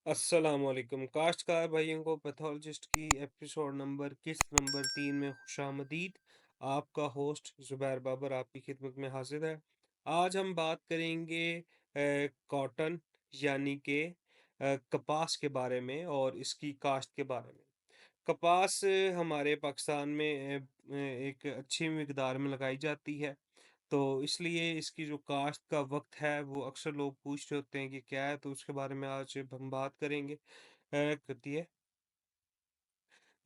अस्सलामुअलैकुम काश्तकार भाइयों को पैथोलॉजिस्ट की एपिसोड नंबर किस्त नंबर 3 में खुशामदीद। आपका होस्ट ज़ुबैर बाबर आपकी खिदमत में हाजिर है। आज हम बात करेंगे कॉटन यानी कि कपास के बारे में और इसकी काश्त के बारे में। कपास हमारे पाकिस्तान में एक अच्छी मिकदार में लगाई जाती है। तो इसलिए इसकी जो काश्त का वक्त है वो अक्सर लोग पूछ रहे होते हैं कि क्या है, तो उसके बारे में आज हम बात करेंगे। करती है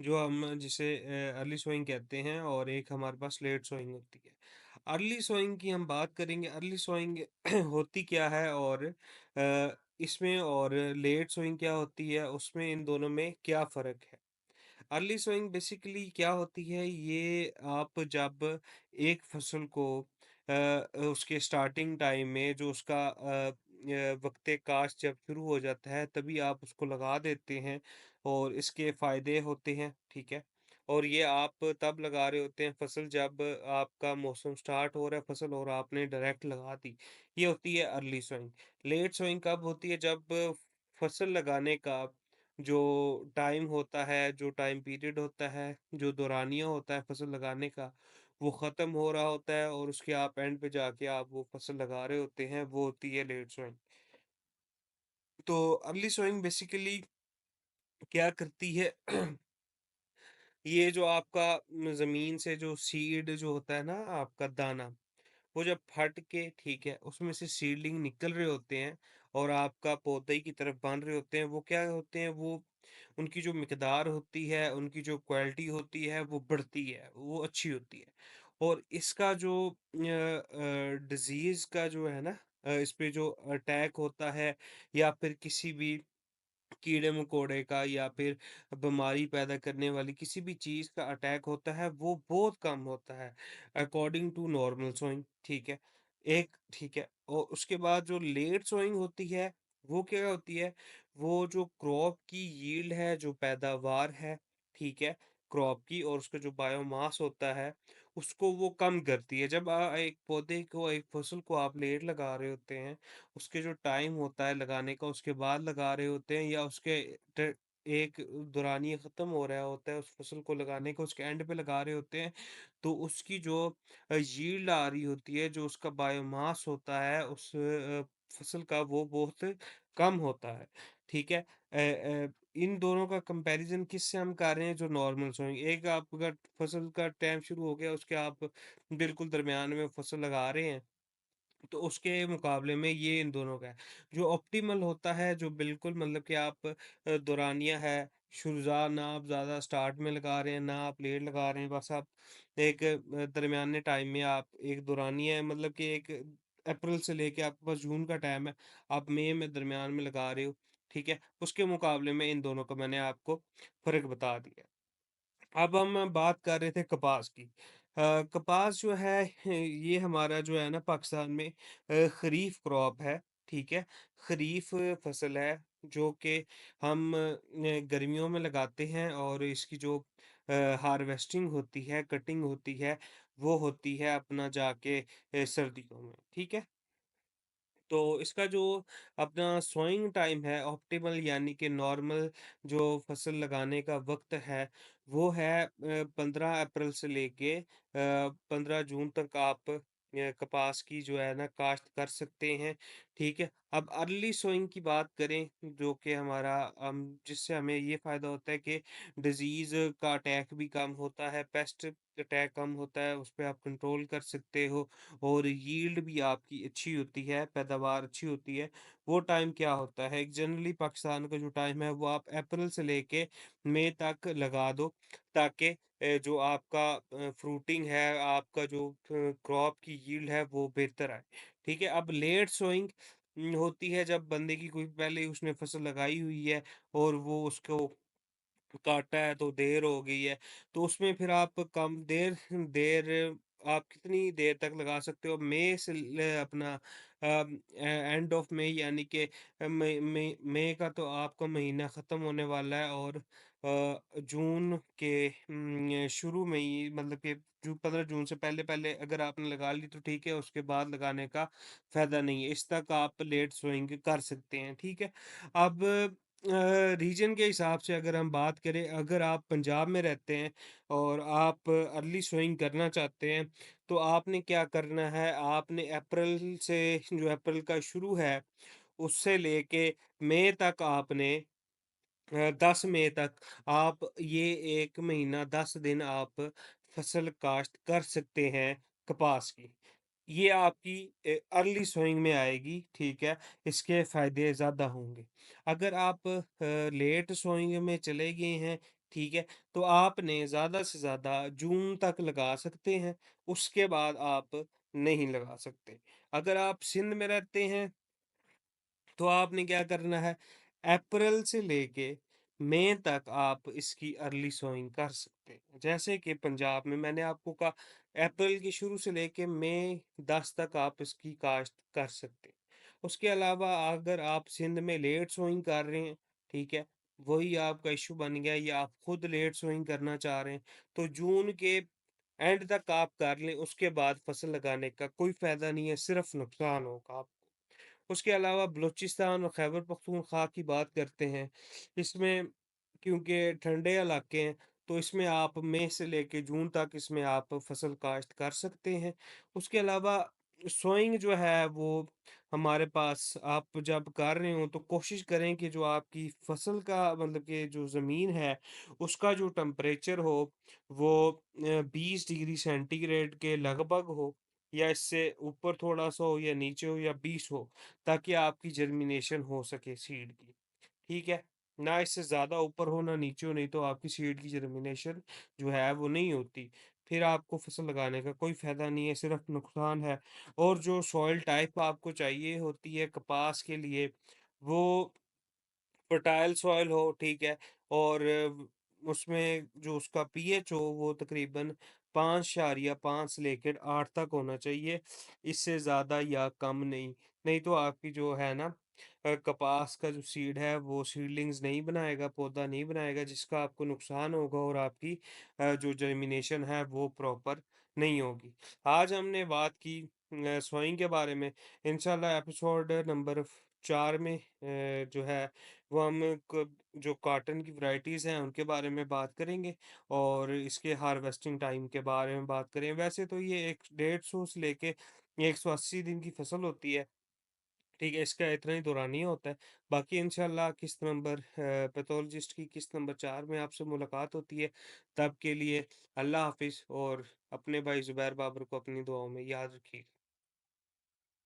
जो हम जिसे अर्ली सोइंग कहते हैं और एक हमारे पास लेट सोइंग होती है। अर्ली सोइंग की हम बात करेंगे। अर्ली सोइंग होती क्या है और इसमें और लेट सोइंग क्या होती है, उसमें इन दोनों में क्या फ़र्क है। अर्ली सोइंग बेसिकली क्या होती है, ये आप जब एक फसल को उसके स्टार्टिंग टाइम में जो उसका वक्ते काश्त जब शुरू हो जाता है तभी आप उसको लगा देते हैं और इसके फायदे होते हैं, ठीक है। और ये आप तब लगा रहे होते हैं फसल जब आपका मौसम स्टार्ट हो रहा है फसल और आपने डायरेक्ट लगा दी। ये होती है अर्ली सोइंग। लेट सोइंग कब होती है, जब फसल लगाने का जो टाइम होता है, जो टाइम पीरियड होता है, जो दौरानिया होता है फसल लगाने का, वो ख़त्म हो रहा होता है और उसके आप एंड पे जाके आप वो फसल लगा रहे होते हैं, वो होती है लेट सोइंग। तो अर्ली सोइंग बेसिकली क्या करती है ये जो आपका ज़मीन से जो सीड जो होता है ना, आपका दाना, वो जब फट के, ठीक है, उसमें से सीडलिंग निकल रहे होते हैं और आपका पौधे की तरफ बन रहे होते हैं, वो क्या होते हैं, वो उनकी जो मिकदार होती है, उनकी जो क्वालिटी होती है, वो बढ़ती है, वो अच्छी होती है। और इसका जो डिज़ीज़ का जो है ना, इस पे जो अटैक होता है या फिर किसी भी कीड़े-मकोड़े का या फिर बीमारी पैदा करने वाली किसी भी चीज़ का अटैक होता है, वो बहुत कम होता है, अकॉर्डिंग टू नॉर्मल सोइंग, ठीक है। ठीक है, और उसके बाद जो लेट सोइंग होती है, वो क्या होती है, वो जो क्रॉप की यील्ड है, जो पैदावार है, ठीक है, क्रॉप की और उसका जो बायोमास होता है, उसको वो कम करती है। जब एक पौधे को, एक फसल को आप लेट लगा रहे होते हैं, उसके जो टाइम होता है लगाने का, उसके बाद लगा रहे होते हैं या उसके ट एक दौरानिया ख़त्म हो रहा होता है उस फसल को लगाने का, उसके एंड पे लगा रहे होते हैं, तो उसकी जो यील्ड आ रही होती है, जो उसका बायोमास होता है उस फसल का, वो बहुत कम होता है, ठीक है। इन दोनों का कंपैरिज़न किससे हम कर रहे हैं, जो नॉर्मल सोइंग, एक आपका फसल का टाइम शुरू हो गया, उसके आप बिल्कुल दरमियान में फसल लगा रहे हैं, तो उसके मुकाबले में ये इन दोनों का है। जो ऑप्टिमल होता है, जो बिल्कुल मतलब कि आप दौरानिया है, शुरुआत ना आप ज़्यादा स्टार्ट में लगा रहे हैं, ना आप लेट लगा रहे हैं, बस आप एक दरमियाने टाइम में आप एक दौरानिया है, मतलब कि एक अप्रैल से लेके आपके पास जून का टाइम है, आप मई में दरमियान में लगा रहे हो, ठीक है? उसके मुकाबले में इन दोनों का मैंने आपको फ़र्क बता दिया। अब हम बात कर रहे थे कपास की। कपास जो है ये हमारा जो है ना पाकिस्तान में खरीफ क्रॉप है, ठीक है? खरीफ फसल है जो कि हम गर्मियों में लगाते हैं और इसकी जो हार्वेस्टिंग होती है, कटिंग होती है, वो होती है अपना जाके सर्दियों में, ठीक है? तो इसका जो अपना सोइंग टाइम है ऑप्टिमल यानी कि नॉर्मल जो फसल लगाने का वक्त है, वो है 15 अप्रैल से लेके 15 जून तक आप कपास की जो है ना काश्त कर सकते हैं, ठीक है। अब अर्ली सोइंग की बात करें, जो कि हमारा जिससे हमें ये फ़ायदा होता है कि डिजीज़ का अटैक भी कम होता है, पेस्ट अटैक कम होता है, उस पे आप कंट्रोल कर सकते हो और यील्ड भी आपकी अच्छी होती है, पैदावार अच्छी होती है। वो टाइम क्या होता है, जनरली पाकिस्तान का जो टाइम है वो आप अप्रैल से लेके मई तक लगा दो, ताकि जो आपका फ्रूटिंग है, आपका जो क्रॉप की यील्ड है वो बेहतर आए। ठीक है? अब लेट सोइंग होती है जब बंदे की कोई पहले ही उसने फसल लगाई हुई है और वो उसको काटा है तो देर हो गई है, तो उसमें फिर आप कम देर देर आप कितनी देर तक लगा सकते हो? मई से अपना एंड ऑफ मई यानी कि मई मई मई का तो आपका महीना ख़त्म होने वाला है और जून के शुरू में ही, मतलब कि 15 जून से पहले-पहले अगर आपने लगा ली तो ठीक है, उसके बाद लगाने का फ़ायदा नहीं है। इस तक आप लेट सोइंग कर सकते हैं, ठीक है? अब रीजन के हिसाब से अगर हम बात करें, अगर आप पंजाब में रहते हैं और आप अर्ली सोइंग करना चाहते हैं, तो आपने क्या करना है, आपने अप्रैल से, जो अप्रैल का शुरू है, उससे लेके मई तक आपने 10 मई तक आप ये 1 महीना 10 दिन आप फसल काश्त कर सकते हैं कपास की। ये आपकी अर्ली सोइंग में आएगी, ठीक है? इसके फ़ायदे ज़्यादा होंगे। अगर आप लेट सोइंग में चले गए हैं, ठीक है? तो आपने ज़्यादा से ज़्यादा जून तक लगा सकते हैं, उसके बाद आप नहीं लगा सकते। अगर आप सिंध में रहते हैं, तो आपने क्या करना है, अप्रैल से लेके मई तक आप इसकी अर्ली सोइंग कर सकते हैं। जैसे कि पंजाब में मैंने आपको कहा, अप्रैल की शुरू से लेके मई 10 तक आप इसकी काश्त कर सकते हैं। उसके अलावा अगर आप सिंध में लेट सोइंग कर रहे हैं, ठीक है, वही आपका इशू बन गया, या आप खुद लेट सोइंग करना चाह रहे हैं, तो जून के एंड तक आप कर लें, उसके बाद फसल लगाने का कोई फ़ायदा नहीं है, सिर्फ नुकसान होगा आप। उसके अलावा बलूचिस्तान और खैबर पख्तूनख्वा की बात करते हैं, इसमें क्योंकि ठंडे इलाके हैं, तो इसमें आप मई से लेके जून तक इसमें आप फसल काश्त कर सकते हैं। उसके अलावा सोइंग जो है वो हमारे पास, आप जब कर रहे हो तो कोशिश करें कि जो आपकी फसल का मतलब कि जो ज़मीन है, उसका जो टेम्परेचर हो वो 20 डिग्री सेंटीग्रेड के लगभग हो, या इससे ऊपर थोड़ा-सा हो या नीचे हो या 20 हो, ताकि आपकी जर्मिनेशन हो सके सीड की, ठीक है? ना इससे ज़्यादा ऊपर हो, ना नीचे हो, नहीं तो आपकी सीड की जर्मिनेशन जो है वो नहीं होती। फिर आपको फसल लगाने का कोई फ़ायदा नहीं है, सिर्फ नुकसान है। और जो सॉइल टाइप आपको चाहिए होती है कपास के लिए, वो फर्टाइल सॉइल हो, ठीक है? और उसमें जो उसका पीएच हो वो तकरीबन 5.5 से लेकर 8 तक होना चाहिए, इससे ज़्यादा या कम नहीं। नहीं तो आपकी जो है ना, कपास का जो सीड है वो सीडलिंग्स नहीं बनाएगा, पौधा नहीं बनाएगा, जिसका आपको नुकसान होगा, और आपकी जो जर्मिनेशन है वो प्रॉपर नहीं होगी। आज हमने बात की सोइंग के बारे में। इंशाल्लाह एपिसोड नंबर 4 में जो है वो हम क जो कॉटन की वैराइटीज़ हैं उनके बारे में बात करेंगे, और इसके हार्वेस्टिंग टाइम के बारे में बात करें। वैसे तो ये एक 150 से लेके 180 दिन की फसल होती है, ठीक है? इसका इतना ही दौरानिया होता है। बाकी इंशाल्लाह किस्त नंबर पैथोलॉजिस्ट की किस्त नंबर 4 में आपसे मुलाकात होती है। तब के लिए अल्लाह हाफ़िज़, और अपने भाई ज़ुबैर बाबर को अपनी दुआओं में याद रखिए।